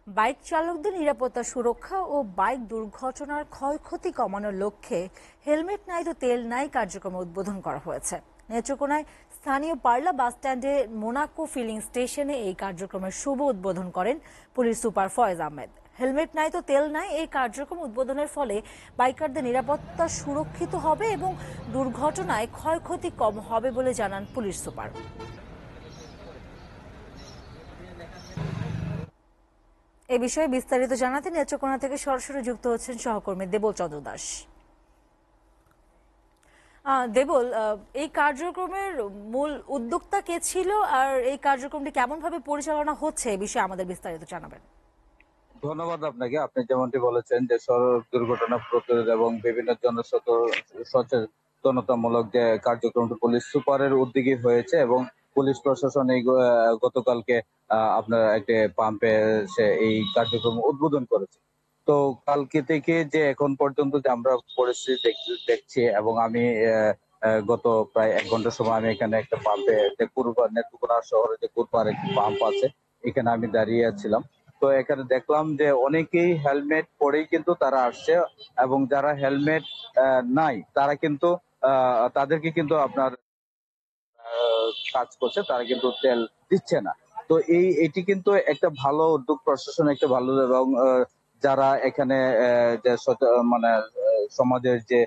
Bike চালকদের নিরাপত্তা সুরক্ষা ও বাইক দুর্ঘটনার ক্ষয়ক্ষতি কমানোর লক্ষ্যে হেলমেট নাই তো তেল নাই কার্যক্রম উদ্বোধন করা হয়েছে। নেত্রকোনায় স্থানীয় পার্লা বাস স্ট্যান্ডে মোনাকো ফিলিং স্টেশনে এই কার্যক্রমের শুভ উদ্বোধন করেন police super Foyez Ahmed. Helmet নাই তো তেল নাই এই কার্যক্রম উদ্বোধনের ফলে বাইকারদের নিরাপত্তা সুরক্ষিত হবে এবং দুর্ঘটনায় ক্ষয়ক্ষতি কম হবে বলে জানান পুলিশ সুপার। এ বিষয়ে বিস্তারিত জানাতে নেত্রকোনা থেকে সরাসরি যুক্ত হচ্ছেন সহকর্মী দেবল চন্দ্র দাস। দেবল, এই কার্যক্রমের মূল উদ্যোক্তা কে ছিল আর এই কার্যক্রমটি কেমন ভাবে পরিচালনা হচ্ছে এই বিষয়ে আমাদের বিস্তারিত জানাবেন। ধন্যবাদ আপনাকে। আপনি যেমনটি বলেছেন যে সড়ক দুর্ঘটনা প্রতিরোধ এবং বিভিন্ন সচেতনতামূলক যে কার্যক্রমটি পুলিশ সুপারের উদ্যোগী হয়েছে এবং পুলিশ প্রশাসন এই গতকালকে আপনার একটি পাম্পে সে এই কার্যক্রম উদ্বোধন করেছে। তো কালকে থেকে যে এখন পর্যন্ত যে আমরা পরিস্থিতি দেখছি এবং আমি গত প্রায় ১ ঘন্টার সময় আমি এখানে একটা পাম্পে যে নেত্রকোনা শহরে যে কুরপার একটি পাম্প আছে এখানে আমি দাঁড়িয়ে ছিলাম। তো এখানে দেখলাম যে অনেকেই হেলমেট পরেই কিন্তু তারা আসছে এবং যারা হেলমেট নাই তারা কিন্তু তাদেরকে কিন্তু আপনার কাজ করছে, তারা কিন্তু তেল দিচ্ছে না। তো এটি কিন্তু একটা ভালো উদ্যোগ, প্রশাসন একটা ভালো এবং যারা এখানে যে মানে সমাজের যে